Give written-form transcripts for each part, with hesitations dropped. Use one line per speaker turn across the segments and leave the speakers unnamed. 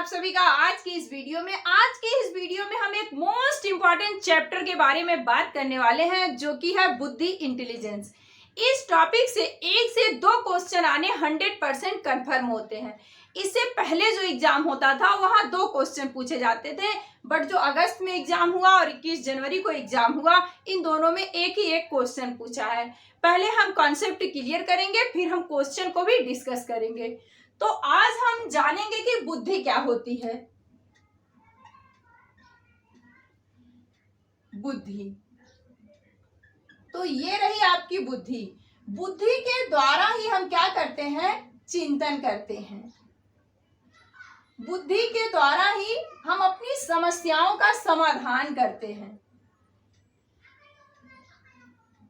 सभी का आज की इस वीडियो में हम एक मोस्ट इंपॉर्टेंट चैप्टर के बारे में बात करने वाले हैं जो कि है बुद्धि इंटेलिजेंस। इस टॉपिक से 1 से 2 क्वेश्चन आने 100% कंफर्म होते हैं। इससे पहले जो एग्जाम होता था वहां 2 क्वेश्चन पूछे जाते थे, बट जो अगस्त में एग्जाम हुआ और 21 जनवरी को एग्जाम हुआ, इन दोनों में एक ही एक क्वेश्चन पूछा है। पहले हम कॉन्सेप्ट क्लियर करेंगे, फिर हम क्वेश्चन को भी डिस्कस करेंगे। तो आज हम जानेंगे कि बुद्धि क्या होती है। बुद्धि, तो ये रही आपकी बुद्धि। बुद्धि के द्वारा ही हम क्या करते हैं? चिंतन करते हैं। बुद्धि के द्वारा ही हम अपनी समस्याओं का समाधान करते हैं।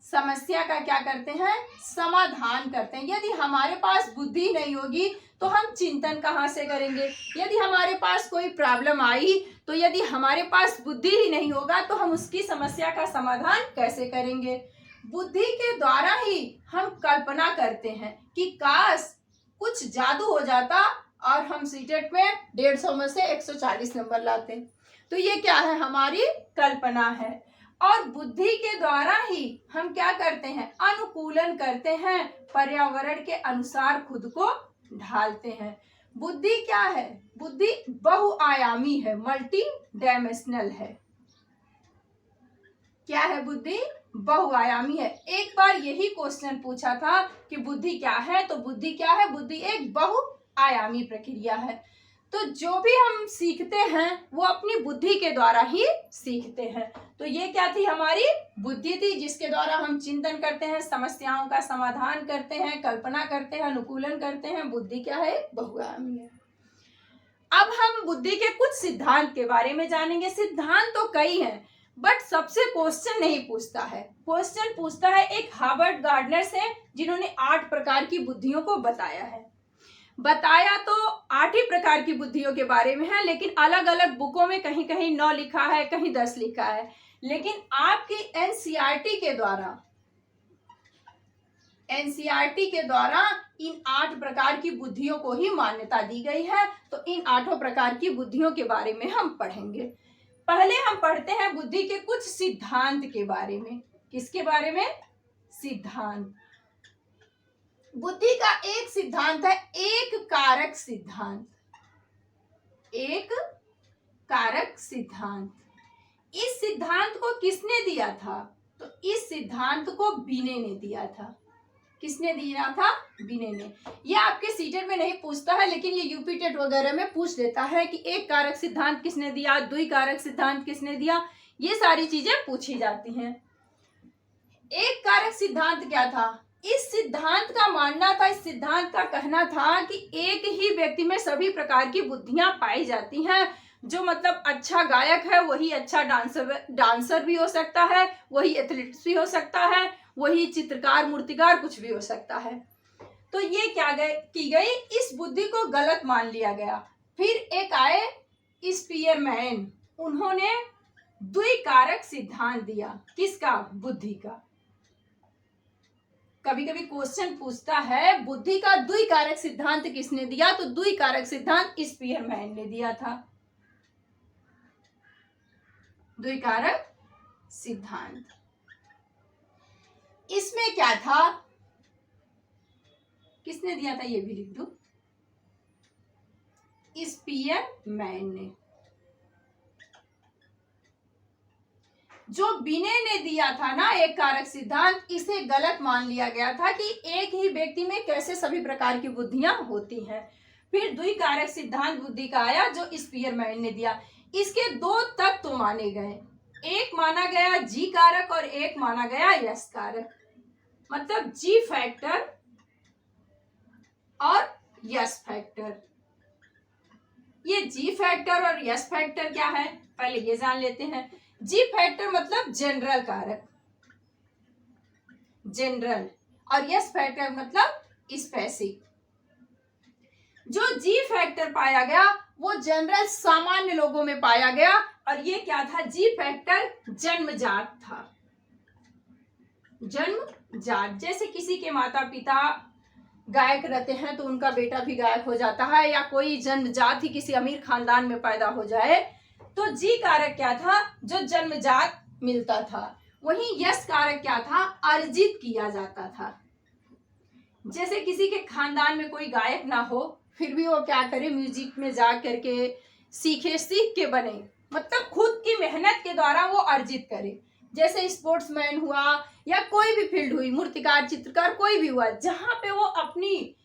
समस्या का क्या करते हैं? समाधान करते हैं। यदि हमारे पास बुद्धि नहीं होगी तो हम चिंतन कहाँ से करेंगे? यदि हमारे पास कोई प्रॉब्लम आई तो यदि हमारे पास बुद्धि ही नहीं होगा तो हम उसकी समस्या का समाधान कैसे करेंगे? बुद्धि के द्वारा ही हम कल्पना करते हैं कि काश कुछ जादू हो जाता और हम सीटेट में 150 में से 140 नंबर लाते। तो ये क्या है? हमारी कल्पना है। और बुद्धि के द्वारा ही हम क्या करते हैं? अनुकूलन करते हैं, पर्यावरण के अनुसार खुद को ढालते हैं। बुद्धि क्या है? बुद्धि बहुआयामी है, मल्टी डायमेंशनल है। क्या है? बुद्धि बहुआयामी है। एक बार यही क्वेश्चन पूछा था कि बुद्धि क्या है, तो बुद्धि क्या है? बुद्धि एक बहुआयामी प्रक्रिया है। तो जो भी हम सीखते हैं वो अपनी बुद्धि के द्वारा ही सीखते हैं। तो ये क्या थी? हमारी बुद्धि थी, जिसके द्वारा हम चिंतन करते हैं, समस्याओं का समाधान करते हैं, कल्पना करते हैं, अनुकूलन करते हैं। बुद्धि क्या है? बहुआयामी है। अब हम बुद्धि के कुछ सिद्धांत के बारे में जानेंगे। सिद्धांत तो कई हैं, बट सबसे क्वेश्चन नहीं पूछता है। क्वेश्चन पूछता है एक हार्वर्ड गार्डनर से, जिन्होंने 8 प्रकार की बुद्धियों को बताया है। बताया तो 8 ही प्रकार की बुद्धियों के बारे में है, लेकिन अलग अलग बुकों में कहीं कहीं 9 लिखा है, कहीं 10 लिखा है। लेकिन आपकी एनसीईआरटी के द्वारा इन 8 प्रकार की बुद्धियों को ही मान्यता दी गई है। तो इन 8 प्रकार की बुद्धियों के बारे में हम पढ़ेंगे। पहले हम पढ़ते हैं बुद्धि के कुछ सिद्धांत के बारे में। किसके बारे में? सिद्धांत। बुद्धि का एक सिद्धांत है एक कारक सिद्धांत। एक कारक सिद्धांत। इस सिद्धांत को किसने दिया था? तो इस सिद्धांत को बिने ने दिया था। किसने दिया था? बिने ने। ये आपके सीटेट में नहीं पूछता है, लेकिन ये यूपी टेट वगैरह में पूछ लेता है कि एक कारक सिद्धांत किसने दिया, द्विकारक सिद्धांत किसने दिया। ये सारी चीजें पूछी जाती हैं। एक कारक सिद्धांत क्या था? इस सिद्धांत का मानना था, इस सिद्धांत का कहना था कि एक ही व्यक्ति में सभी प्रकार की बुद्धियां पाई जाती हैं। जो मतलब अच्छा गायक है वही अच्छा डांसर भी हो सकता है, वही एथलीट्स भी हो सकता है, वही चित्रकार, मूर्तिकार, कुछ भी हो सकता है। तो ये क्या की गई? इस बुद्धि को गलत मान लिया गया। फिर एक आए स्पीयरमैन, उन्होंने द्विकारक सिद्धांत दिया। किसका? बुद्धि का। कभी कभी क्वेश्चन पूछता है बुद्धि का द्विकारक सिद्धांत किसने दिया, तो द्विकारक सिद्धांत स्पीयरमैन ने दिया था। द्विकारक सिद्धांत, इसमें क्या था? किसने दिया था? ये भी लिख दो, स्पीयरमैन ने। जो बिने ने दिया था ना एक कारक सिद्धांत, इसे गलत मान लिया गया था कि एक ही व्यक्ति में कैसे सभी प्रकार की बुद्धियां होती हैं। फिर द्विकारक सिद्धांत बुद्धि का आया जो स्पीयरमैन ने दिया। इसके 2 तत्व माने गए। एक माना गया जी कारक और एक माना गया यस कारक। मतलब जी फैक्टर और यस फैक्टर। ये जी फैक्टर और यस फैक्टर क्या है, पहले ये जान लेते हैं। जी फैक्टर मतलब जनरल कारक, जनरल, और यस फैक्टर मतलब स्पेसिफिक। जो जी फैक्टर पाया गया वो जनरल सामान्य लोगों में पाया गया, और ये क्या था? जी फैक्टर जन्मजात था। जन्मजात, जैसे किसी के माता पिता गायक रहते हैं तो उनका बेटा भी गायक हो जाता है, या कोई जन्मजात ही किसी अमीर खानदान में पैदा हो जाए तो जी कारक क्या था, जो जन्मजात मिलता था। वहीं यश कारक क्या था, अर्जित किया जाता था। जैसे किसी के खानदान में कोई गायक ना हो, फिर भी वो क्या करे, म्यूजिक में जा करके सीखे, सीख के बने, मतलब खुद की मेहनत के द्वारा वो अर्जित करे। जैसे स्पोर्ट्समैन हुआ या कोई भी फील्ड हुई, मूर्तिकार, चित्रकार, कोई भी हुआ, जहां पे वो अपनी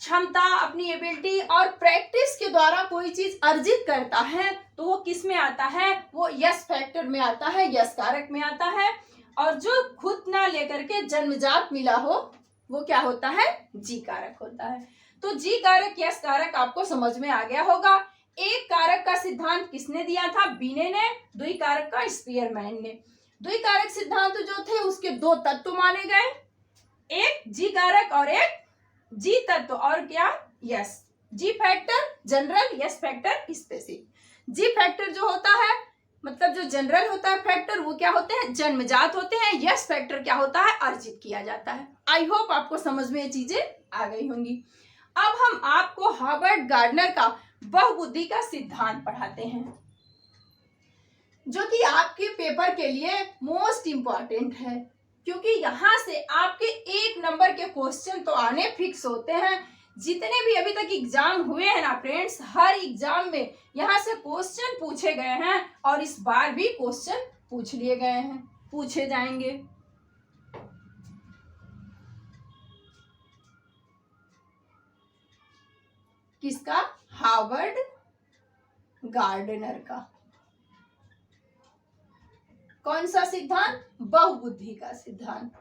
क्षमता, अपनी एबिलिटी और प्रैक्टिस के द्वारा कोई चीज अर्जित करता है तो वो किस में आता है, वो यश फैक्टर में आता है, यश कारक में आता है। और जो खुद ना लेकर के जन्मजात मिला हो वो क्या होता है, जी कारक होता है। तो जी कारक, यश कारक आपको समझ में आ गया होगा। एक कारक का सिद्धांत किसने दिया था, बीने ने। द्वि कारक का स्पीयरमैन ने। द्वि कारक सिद्धांत जो थे उसके दो तत्व माने गए, एक जी कारक और एक जी तत्व, और क्या, यस। जी factor general, yes factor specific. जी फैक्टर जो होता है, मतलब जो जनरल होता है फैक्टर, वो क्या होते हैं, जन्मजात होते हैं। यस फैक्टर क्या होता है, अर्जित किया जाता है। आई होप आपको समझ में ये चीजें आ गई होंगी। अब हम आपको हार्वर्ड गार्डनर का बहुबुद्धि का सिद्धांत पढ़ाते हैं, जो कि आपके पेपर के लिए मोस्ट इंपॉर्टेंट है, क्योंकि यहां से आपके 1 नंबर के क्वेश्चन तो आने फिक्स होते हैं। जितने भी अभी तक एग्जाम हुए हैं ना फ्रेंड्स, हर एग्जाम में यहाँ से क्वेश्चन पूछे गए हैं, और इस बार भी क्वेश्चन पूछ लिए गए हैं, पूछे जाएंगे। किसका, हार्वर्ड गार्डनर का। कौन सा सिद्धांत, बहुबुद्धि का सिद्धांत।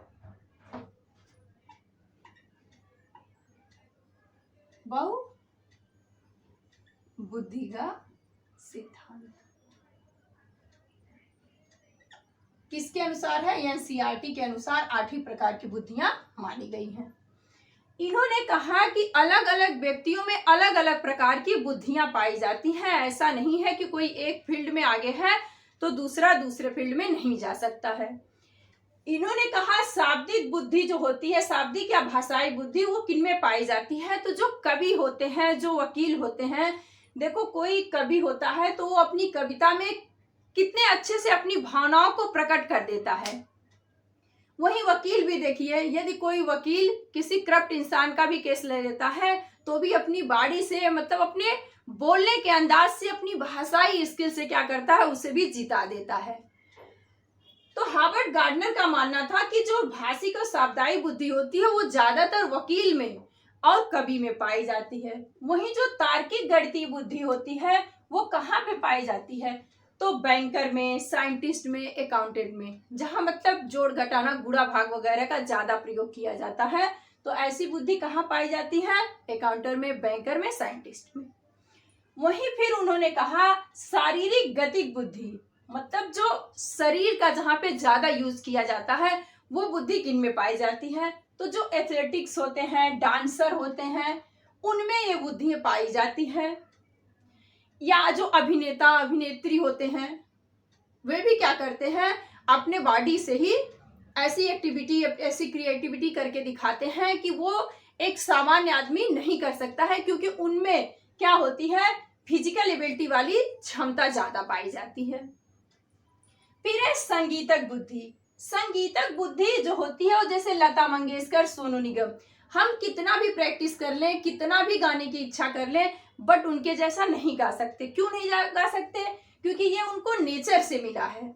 बहुबुद्धि का सिद्धांत किसके अनुसार है, एनसीईआरटी के अनुसार 8 प्रकार की बुद्धियां मानी गई हैं। इन्होंने कहा कि अलग अलग व्यक्तियों में अलग अलग प्रकार की बुद्धियां पाई जाती हैं। ऐसा नहीं है कि कोई एक फील्ड में आगे है तो दूसरा दूसरे फील्ड में नहीं जा सकता है। इन्होंने कहा शाब्दिक बुद्धि जो होती है, शाब्दिक या भाषाई बुद्धि, वो किनमें पाई जाती है, तो जो कवि होते हैं, जो वकील होते हैं। देखो कोई कवि होता है तो वो अपनी कविता में कितने अच्छे से अपनी भावनाओं को प्रकट कर देता है। वही वकील भी देखिए, यदि कोई वकील किसी करप्ट इंसान का भी केस ले लेता है तो भी अपनी बाड़ी से, मतलब अपने बोलने के अंदाज से, अपनी भाषाई स्किल से क्या करता है, उसे भी जिता देता है। तो हार्वर्ड गार्डनर का मानना था कि जो भाषिक और शब्दाई बुद्धि होती है वो ज्यादातर वकील में और कवि में पाई जाती है। वहीं जो तार्किक गणितीय बुद्धि होती है वो कहाँ पे पाई जाती है, तो बैंकर में, साइंटिस्ट में, अकाउंटेंट में, जहां मतलब जोड़ घटाना, गुणा भाग वगैरह का ज्यादा प्रयोग किया जाता है। तो ऐसी बुद्धि कहाँ पाई जाती है, अकाउंटेंट में, बैंकर में, साइंटिस्ट में। वहीं फिर उन्होंने कहा शारीरिक गतिक बुद्धि, मतलब जो शरीर का जहां पे ज्यादा यूज किया जाता है वो बुद्धि किन में पाई जाती है, तो जो एथलेटिक्स होते हैं, डांसर होते हैं, उनमें ये बुद्धि पाई जाती है। या जो अभिनेता अभिनेत्री होते हैं वे भी क्या करते हैं, अपने बॉडी से ही ऐसी एक्टिविटी, ऐसी क्रिएटिविटी करके दिखाते हैं कि वो एक सामान्य आदमी नहीं कर सकता है, क्योंकि उनमें क्या होती है, फिजिकल एबिलिटी वाली क्षमता ज्यादा पाई जाती है। फिर है संगीतक बुद्धि। संगीतक बुद्धि जो होती है वो जैसे लता मंगेशकर, सोनू निगम, हम कितना भी प्रैक्टिस कर लें, कितना भी गाने की इच्छा कर लें, बट उनके जैसा नहीं गा सकते। क्यों नहीं गा सकते, क्योंकि ये उनको नेचर से मिला है,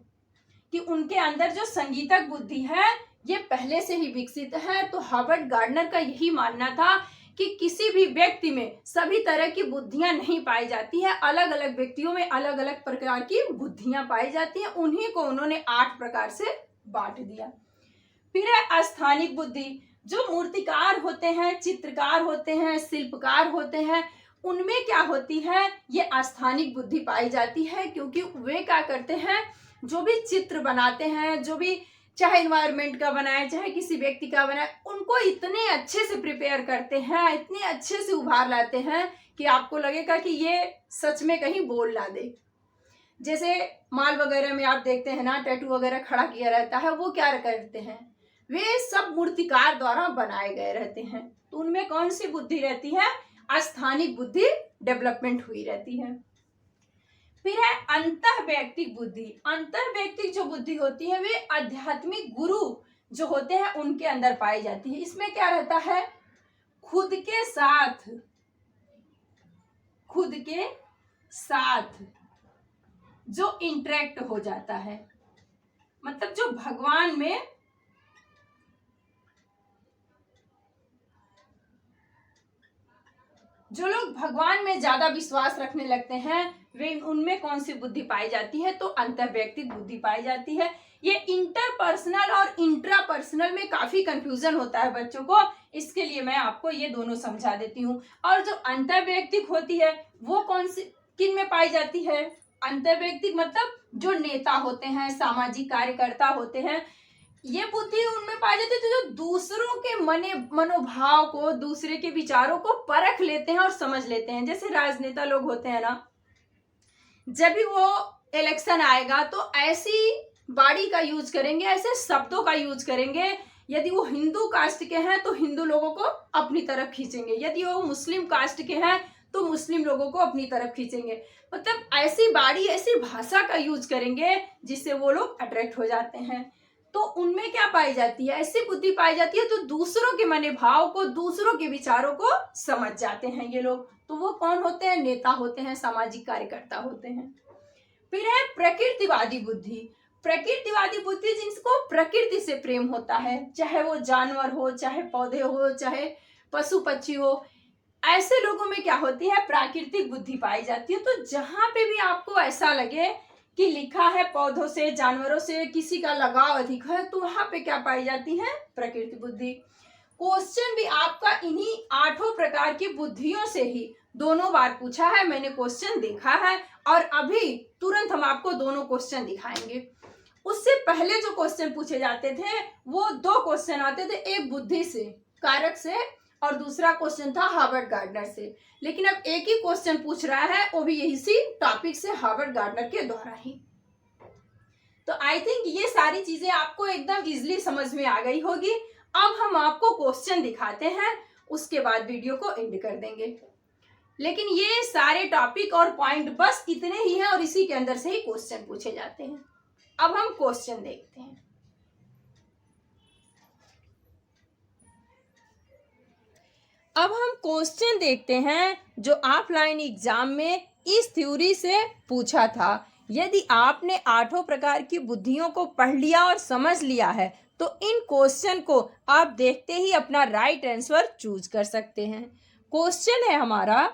कि उनके अंदर जो संगीतक बुद्धि है ये पहले से ही विकसित है। तो हार्वर्ड गार्डनर का यही मानना था कि किसी भी व्यक्ति में सभी तरह की बुद्धियां नहीं पाई जाती है, अलग अलग व्यक्तियों में अलग अलग प्रकार की बुद्धियां पाई जाती हैं। उन्हीं को उन्होंने 8 प्रकार से बांट दिया। फिर है अस्थानिक बुद्धि। जो मूर्तिकार होते हैं, चित्रकार होते हैं, शिल्पकार होते हैं, उनमें क्या होती है, ये अस्थानिक बुद्धि पाई जाती है, क्योंकि वे क्या करते हैं, जो भी चित्र बनाते हैं, जो भी चाहे एनवायरनमेंट का बनाए, चाहे किसी व्यक्ति का बनाए, उनको इतने अच्छे से प्रिपेयर करते हैं, इतने अच्छे से उभार लाते हैं कि आपको लगेगा कि ये सच में कहीं बोल ना दे। जैसे माल वगैरह में आप देखते हैं ना, टैटू वगैरह खड़ा किया रहता है, वो क्या करते हैं, वे सब मूर्तिकार द्वारा बनाए गए रहते हैं। तो उनमें कौन सी बुद्धि रहती है? स्थानिक बुद्धि डेवलपमेंट हुई रहती है। फिर है अंतःवैयक्तिक बुद्धि। अंतःवैयक्तिक जो बुद्धि होती है वे आध्यात्मिक गुरु जो होते हैं उनके अंदर पाई जाती है। इसमें क्या रहता है? खुद के साथ जो इंटरेक्ट हो जाता है, मतलब जो भगवान में जो लोग भगवान में ज्यादा विश्वास रखने लगते हैं वे उनमें कौन सी बुद्धि पाई जाती है? तो अंतःवैयक्तिक बुद्धि पाई जाती है। ये इंटरपर्सनल और इंट्रापर्सनल में काफी कंफ्यूजन होता है बच्चों को, इसके लिए मैं आपको ये दोनों समझा देती हूँ। और जो अंतःवैयक्तिक होती है वो कौन सी किन में पाई जाती है? अंतःवैयक्तिक मतलब जो नेता होते हैं, सामाजिक कार्यकर्ता होते हैं, ये बुद्धि उनमें पाई जाती है तो जो दूसरों के मनोभाव को, दूसरे के विचारों को परख लेते हैं और समझ लेते हैं। जैसे राजनेता लोग होते हैं ना, जब भी वो इलेक्शन आएगा तो ऐसी बाड़ी का यूज करेंगे, ऐसे शब्दों का यूज करेंगे, यदि वो हिंदू कास्ट के हैं तो हिंदू लोगों को अपनी तरफ खींचेंगे, यदि वो मुस्लिम कास्ट के हैं तो मुस्लिम लोगों को अपनी तरफ खींचेंगे। मतलब ऐसी बाड़ी, ऐसी भाषा का यूज करेंगे जिससे वो लोग अट्रैक्ट हो जाते हैं। तो उनमें क्या पाई जाती है? ऐसी बुद्धि पाई जाती है तो दूसरों के मनोभाव को, दूसरों के विचारों को समझ जाते हैं ये लोग। तो वो कौन होते हैं? नेता होते हैं, सामाजिक कार्यकर्ता होते हैं। फिर है प्रकृतिवादी बुद्धि। प्रकृतिवादी बुद्धि जिनको प्रकृति से प्रेम होता है, चाहे वो जानवर हो, चाहे पौधे हो, चाहे पशु पक्षी हो, ऐसे लोगों में क्या होती है? प्राकृतिक बुद्धि पाई जाती है। तो जहां पे भी आपको ऐसा लगे कि लिखा है पौधों से, जानवरों से किसी का लगाव अधिक है, तो वहां पे क्या पाई जाती है? प्रकृति बुद्धि। क्वेश्चन भी आपका इन्हीं 8 प्रकार की बुद्धियों से ही दोनों बार पूछा है, मैंने क्वेश्चन देखा है और अभी तुरंत हम आपको दोनों क्वेश्चन दिखाएंगे। उससे पहले जो क्वेश्चन पूछे जाते थे वो 2 क्वेश्चन आते थे, एक बुद्धि से, कारक से, और दूसरा क्वेश्चन था हार्वर्ड गार्डनर से। लेकिन अब एक ही क्वेश्चन पूछ रहा है, वो भी यही सी टॉपिक से, हार्वर्ड गार्डनर के द्वारा ही। तो आई थिंक ये सारी चीजें आपको एकदम इजीली समझ में आ गई होगी। अब हम आपको क्वेश्चन दिखाते हैं, उसके बाद वीडियो को एंड कर देंगे। लेकिन ये सारे टॉपिक और पॉइंट बस इतने ही हैं और इसी के अंदर से ही क्वेश्चन पूछे जाते हैं। अब हम क्वेश्चन देखते हैं। अब हम क्वेश्चन देखते हैं जो ऑफलाइन एग्जाम में इस थ्योरी से पूछा था। यदि आपने 8 प्रकार की बुद्धियों को पढ़ लिया और समझ लिया है तो इन क्वेश्चन को आप देखते ही अपना राइट आंसर चूज कर सकते हैं। क्वेश्चन है हमारा,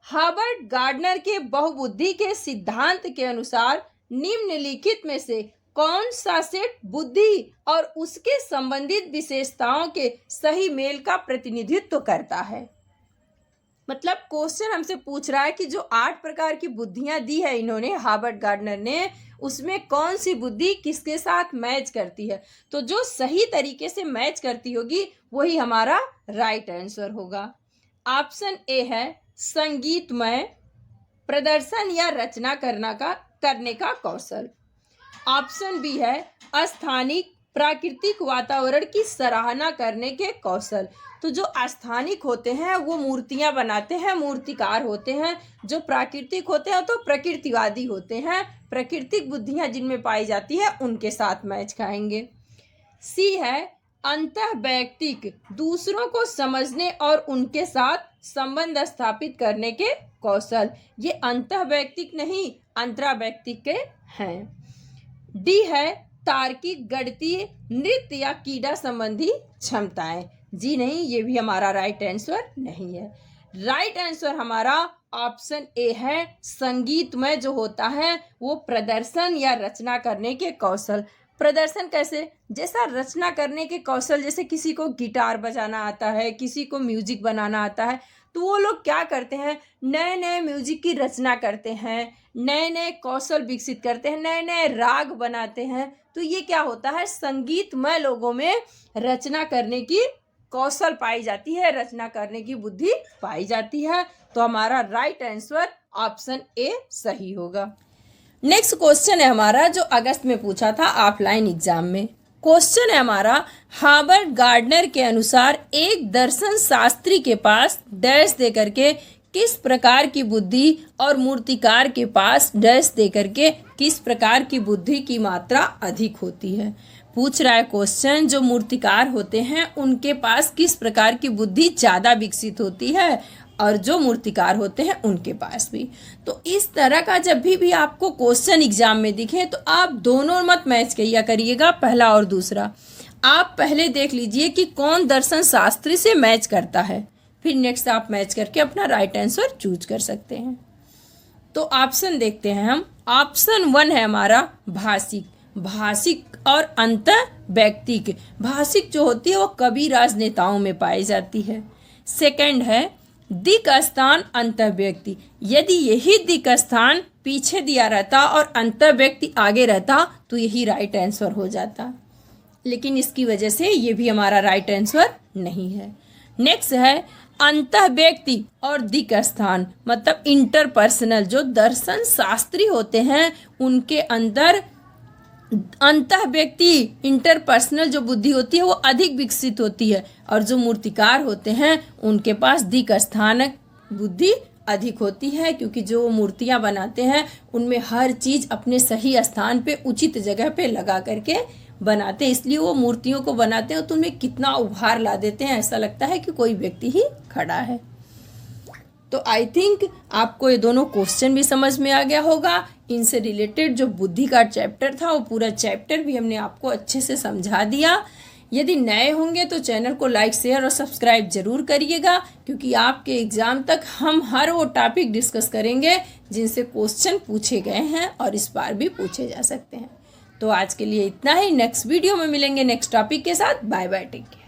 हार्वर्ड गार्डनर के बहुबुद्धि के सिद्धांत के अनुसार निम्नलिखित में से कौन सा सेट बुद्धि और उसके संबंधित विशेषताओं के सही मेल का प्रतिनिधित्व करता है? मतलब क्वेश्चन हमसे पूछ रहा है कि जो 8 प्रकार की बुद्धियां दी है इन्होंने, हार्वर्ड गार्डनर ने, उसमें कौन सी बुद्धि किसके साथ मैच करती है। तो जो सही तरीके से मैच करती होगी वही हमारा राइट आंसर होगा। ऑप्शन ए है संगीतमय प्रदर्शन या रचना करने का कौशल। ऑप्शन बी है स्थानिक प्राकृतिक वातावरण की सराहना करने के कौशल। तो जो स्थानिक होते हैं वो मूर्तियां बनाते हैं, मूर्तिकार होते हैं। जो प्राकृतिक होते हैं तो प्रकृतिवादी होते हैं, प्राकृतिक बुद्धियां जिनमें पाई जाती है उनके साथ मैच खाएंगे। सी है अंतःवैयक्तिक, दूसरों को समझने और उनके साथ संबंध स्थापित करने के कौशल। ये अंतःवैयक्तिक नहीं, अंतरावैयक्तिक के हैं। डी है तार्किक, गणितीय, नृत्य या क्रीड़ा संबंधी क्षमताएं। जी नहीं, ये भी हमारा राइट आंसर नहीं है। राइट आंसर हमारा ऑप्शन ए है संगीतमय जो होता है वो प्रदर्शन या रचना करने के कौशल। प्रदर्शन कैसे? जैसा रचना करने के कौशल, जैसे किसी को गिटार बजाना आता है, किसी को म्यूजिक बनाना आता है, तो वो लोग क्या करते हैं, नए नए म्यूजिक की रचना करते हैं, नए नए कौशल विकसित करते हैं, नए नए राग बनाते हैं। तो ये क्या होता है, संगीतमय लोगों में रचना करने की कौशल पाई जाती है, रचना करने की बुद्धि पाई जाती है। तो हमारा राइट आंसर ऑप्शन ए सही होगा। नेक्स्ट क्वेश्चन है हमारा जो अगस्त में पूछा था ऑफलाइन एग्जाम में।
क्वेश्चन है हमारा, हार्वर्ड गार्डनर के अनुसार एक दर्शन शास्त्री के पास डैश दे करके किस प्रकार की बुद्धि और मूर्तिकार के पास डैश दे करके किस प्रकार की बुद्धि की मात्रा अधिक होती है। पूछ रहा है क्वेश्चन, जो मूर्तिकार होते हैं उनके पास किस प्रकार की बुद्धि ज़्यादा विकसित होती है और जो मूर्तिकार होते हैं उनके पास भी। तो इस तरह का जब भी आपको क्वेश्चन एग्जाम में दिखे तो आप दोनों मत मैच किया करिएगा, पहला और दूसरा। आप पहले देख लीजिए कि कौन दर्शन शास्त्री से मैच करता है, फिर नेक्स्ट आप मैच करके अपना राइट आंसर चूज कर सकते हैं। तो ऑप्शन देखते हैं हम। ऑप्शन 1 है हमारा भाषिक। भाषिक और अंत व्यक्तिक। भाषिक जो होती है वो कवि राजनेताओं में पाई जाती है। सेकंड है दिक स्थान अंत व्यक्ति। यदि यही दिक स्थान पीछे दिया रहता और अंत व्यक्ति आगे रहता तो यही राइट आंसर हो जाता, लेकिन इसकी वजह से ये भी हमारा राइट आंसर नहीं है। नेक्स्ट है अंत व्यक्ति और दिक स्थान, मतलब इंटरपर्सनल। जो दर्शन शास्त्री होते हैं उनके अंदर अंत व्यक्ति इंटरपर्सनल जो बुद्धि होती है वो अधिक विकसित होती है, और जो मूर्तिकार होते हैं उनके पास दिक स्थानक बुद्धि अधिक होती है, क्योंकि जो मूर्तियां बनाते हैं उनमें हर चीज़ अपने सही स्थान पे उचित जगह पे लगा करके बनाते हैं, इसलिए वो मूर्तियों को बनाते हैं तो उनमें कितना उभार ला देते हैं, ऐसा लगता है कि कोई व्यक्ति ही खड़ा है। तो आई थिंक आपको ये दोनों क्वेश्चन भी समझ में आ गया होगा। इनसे रिलेटेड जो बुद्धि का चैप्टर था वो पूरा चैप्टर भी हमने आपको अच्छे से समझा दिया। यदि नए होंगे तो चैनल को लाइक शेयर और सब्सक्राइब जरूर करिएगा, क्योंकि आपके एग्ज़ाम तक हम हर वो टॉपिक डिस्कस करेंगे जिनसे क्वेश्चन पूछे गए हैं और इस बार भी पूछे जा सकते हैं। तो आज के लिए इतना ही। नेक्स्ट वीडियो में मिलेंगे नेक्स्ट टॉपिक के साथ। Bye bye, take care.